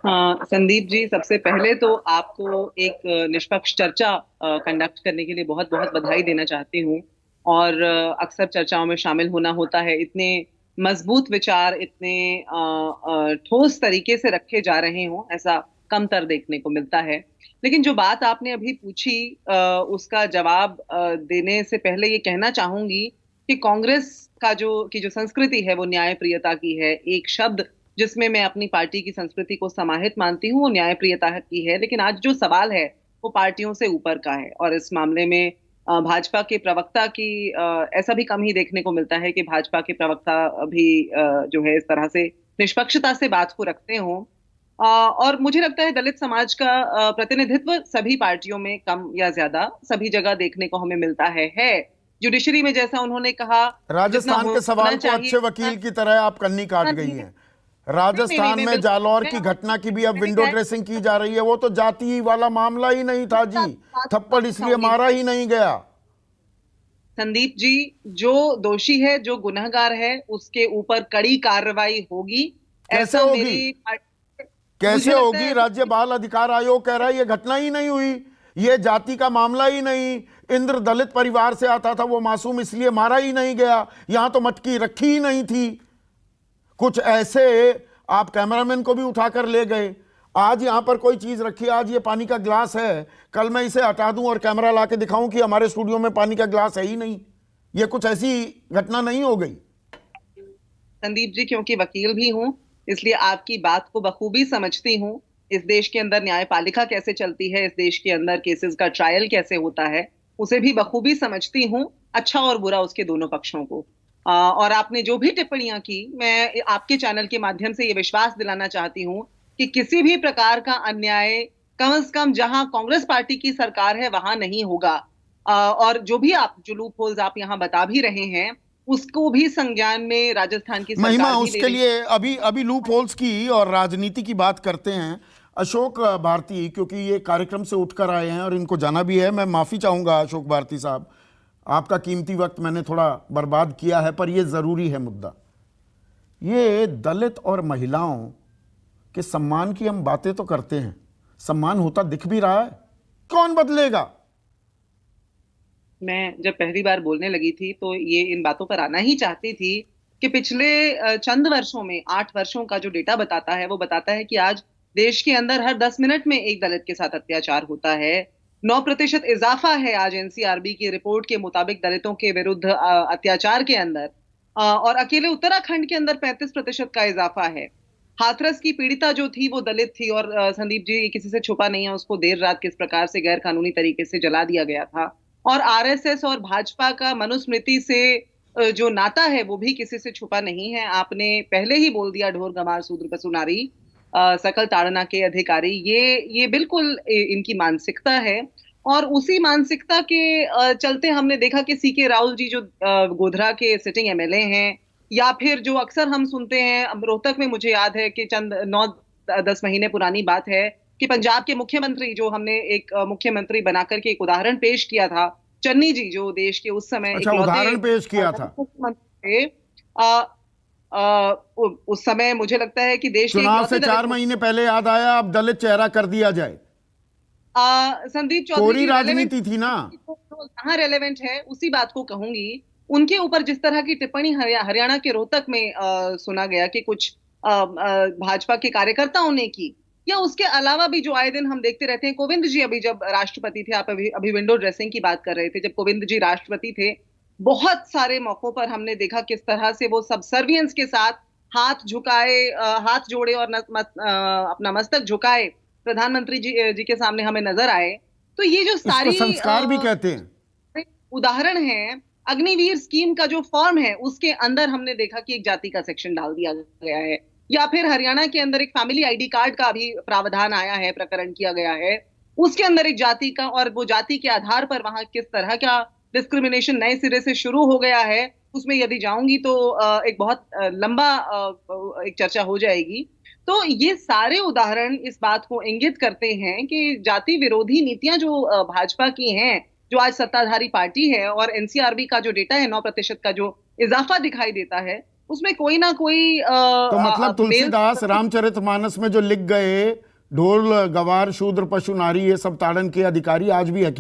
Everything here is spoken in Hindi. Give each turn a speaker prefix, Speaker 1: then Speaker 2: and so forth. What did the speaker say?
Speaker 1: हाँ संदीप जी, सबसे पहले तो आपको एक निष्पक्ष चर्चा कंडक्ट करने के लिए बहुत बहुत बधाई देना चाहती हूँ। और अक्सर चर्चाओं में शामिल होना होता है। इतने मजबूत विचार इतने ठोस तरीके से रखे जा रहे हों, ऐसा कमतर देखने को मिलता है। लेकिन जो बात आपने अभी पूछी, उसका जवाब देने से पहले ये कहना चाहूंगी कि कांग्रेस की जो संस्कृति है वो न्यायप्रियता की है। एक शब्द जिसमें मैं अपनी पार्टी की संस्कृति को समाहित मानती हूँ वो न्यायप्रियता की है। लेकिन आज जो सवाल है वो पार्टियों से ऊपर का है, और इस मामले में भाजपा के प्रवक्ता की ऐसा भी कम ही देखने को मिलता है कि भाजपा के प्रवक्ता भी जो है इस तरह से निष्पक्षता से बात को रखते हों। और मुझे लगता है दलित समाज का प्रतिनिधित्व सभी पार्टियों में कम या ज्यादा सभी जगह देखने को हमें मिलता है। जुडिशरी में जैसा उन्होंने कहा, जितना
Speaker 2: राजस्थान के
Speaker 1: होना
Speaker 2: सवाल को
Speaker 1: चाहिए
Speaker 2: अच्छे वकील की तरह आप कन्नी काट गई हैं।
Speaker 1: नहीं नहीं
Speaker 2: राजस्थान
Speaker 1: नहीं,
Speaker 2: में
Speaker 1: बिल्कुल
Speaker 2: जालौर
Speaker 1: मैं
Speaker 2: की घटना की भी अब
Speaker 1: मैंने
Speaker 2: विंडो
Speaker 1: क्या है,
Speaker 2: ड्रेसिंग की जा रही है। वो तो जाति वाला मामला ही नहीं था जी, थप्पड़
Speaker 1: बात
Speaker 2: इसलिए
Speaker 1: बताऊंगी
Speaker 2: मारा ही नहीं गया।
Speaker 1: संदीप जी। जो दोषी है, जो गुनहगार है, उसके ऊपर कड़ी कार्रवाई होगी।
Speaker 2: कैसे
Speaker 1: ऐसा
Speaker 2: होगी?
Speaker 1: मेरी पार्टी, मुझे
Speaker 2: कैसे
Speaker 1: लगता है
Speaker 2: होगी?
Speaker 1: ऐसा
Speaker 2: राज्य बाल अधिकार आयोग कह रहा है ये घटना ही नहीं हुई, ये जाति का मामला ही नहीं। इंद्र दलित परिवार से आता था, वो मासूम इसलिए मारा ही नहीं गया, यहां तो मटकी रखी ही नहीं थी। कुछ ऐसे आप कैमरामैन को भी उठाकर ले गए। आज यहां पर कोई चीज रखी, आज ये पानी का ग्लास है, कल मैं इसे हटा दूं और कैमरा लाके दिखाऊं कि हमारे स्टूडियो में पानी का ग्लास है ही नहीं। ये कुछ ऐसी घटना नहीं हो गई।
Speaker 1: संदीप जी, क्योंकि वकील भी हूं इसलिए आपकी बात को बखूबी समझती हूँ। इस देश के अंदर न्यायपालिका कैसे चलती है, इस देश के अंदर केसेस का ट्रायल कैसे होता है, उसे भी बखूबी समझती हूँ, अच्छा और बुरा उसके दोनों पक्षों को। और आपने जो भी टिप्पणियां की, मैं आपके चैनल के माध्यम से ये विश्वास दिलाना चाहती हूँ कि किसी भी प्रकार का अन्याय कम से कम जहां कांग्रेस पार्टी की सरकार है वहां नहीं होगा। और जो भी आप जो लूप होल्स आप यहाँ बता भी रहे हैं, उसको भी संज्ञान में राजस्थान की
Speaker 2: महिमा,
Speaker 1: सरकार भी ले
Speaker 2: उसके
Speaker 1: रही
Speaker 2: लिए अभी अभी लूप होल्स की और राजनीति की बात करते हैं। अशोक भारती, क्योंकि ये कार्यक्रम से उठकर आए हैं और इनको जाना भी है, मैं माफी चाहूंगा अशोक भारती साहब, आपका कीमती वक्त मैंने थोड़ा बर्बाद किया है, पर यह जरूरी है मुद्दा। ये दलित और महिलाओं के सम्मान की हम बातें तो करते हैं, सम्मान होता दिख भी रहा है, कौन बदलेगा?
Speaker 1: मैं जब पहली बार बोलने लगी थी तो ये इन बातों पर आना ही चाहती थी कि पिछले चंद वर्षों में, 8 वर्षों का जो डेटा बताता है वो बताता है कि आज देश के अंदर हर 10 मिनट में एक दलित के साथ अत्याचार होता है। 9% इजाफा है आज एनसीआरबी की रिपोर्ट के मुताबिक दलितों के विरुद्ध अत्याचार के अंदर। और अकेले उत्तराखंड के अंदर 35% का इजाफा है। हाथरस की पीड़िता जो थी वो दलित थी, और संदीप जी, ये किसी से छुपा नहीं है, उसको देर रात किस प्रकार से गैर कानूनी तरीके से जला दिया गया था। और आरएसएस और भाजपा का मनुस्मृति से जो नाता है वो भी किसी से छुपा नहीं है। आपने पहले ही बोल दिया, ढोर गमार सूद्र पशु नारी, सकल ताड़ना के अधिकारी। ये बिल्कुल इनकी मानसिकता है। और उसी मानसिकता के चलते हमने देखा कि सीके राहुल जी जो गोधरा के सिटिंग एमएलए हैं, या फिर जो अक्सर हम सुनते हैं, रोहतक में मुझे याद है कि चंद 9-10 महीने पुरानी बात है कि पंजाब के मुख्यमंत्री, जो हमने एक मुख्यमंत्री बनाकर के एक उदाहरण पेश किया था, चन्नी जी, जो देश के उस समय
Speaker 2: अच्छा,
Speaker 1: इकलौते
Speaker 2: उदाहरण पेश किया था।
Speaker 1: मुख्यमंत्री थे। उस समय मुझे लगता है कि देश के
Speaker 2: चुनाव
Speaker 1: इकलौते
Speaker 2: से
Speaker 1: दलित
Speaker 2: 4 महीने पहले याद आया अब दलित चेहरा कर दिया जाए।
Speaker 1: संदीप चौधरी
Speaker 2: कोरी
Speaker 1: जी रेलेवेंट,
Speaker 2: राजनीति थी ना।
Speaker 1: जहां रेलेवेंट है उसी बात को कहूंगी। उनके ऊपर जिस तरह की टिप्पणी हरियाणा के रोहतक में सुना गया कि कुछ भाजपा के कार्यकर्ताओं ने की, या उसके अलावा भी जो आए दिन हम देखते रहते हैं, कोविंद जी अभी जब राष्ट्रपति थे, आप अभी विंडो ड्रेसिंग की बात कर रहे थे, जब कोविंद जी राष्ट्रपति थे, बहुत सारे मौकों पर हमने देखा किस तरह से वो सबसर्वियंस के साथ हाथ झुकाए, हाथ जोड़े और अपना मस्तक झुकाए प्रधानमंत्री जी के सामने हमें नजर आए। तो ये जो
Speaker 2: इसको
Speaker 1: सारी
Speaker 2: संस्कार भी कहते हैं।
Speaker 1: उदाहरण है, अग्निवीर स्कीम का जो फॉर्म है उसके अंदर हमने देखा कि एक जाति का सेक्शन डाल दिया गया है। या फिर हरियाणा के अंदर एक फैमिली आईडी कार्ड का भी प्रावधान आया है, प्रकरण किया गया है, उसके अंदर एक जाति का, और वो जाति के आधार पर वहां किस तरह का डिस्क्रिमिनेशन नए सिरे से शुरू हो गया है, उसमें यदि जाऊंगी तो एक बहुत लंबा एक चर्चा हो जाएगी। तो ये सारे उदाहरण इस बात को इंगित करते हैं कि जाति विरोधी नीतियां जो भाजपा की हैं, जो आज सत्ताधारी पार्टी है, और एनसीआरबी का जो डेटा है 9% का जो इजाफा दिखाई देता है, उसमें कोई ना कोई
Speaker 2: तो मतलब
Speaker 1: मेल
Speaker 2: तुलसीदास रामचरितमानस में जो लिख गए, ढोल गवार शूद्र पशु नारी, ये सब ताड़न के अधिकारी आज भी हकीकत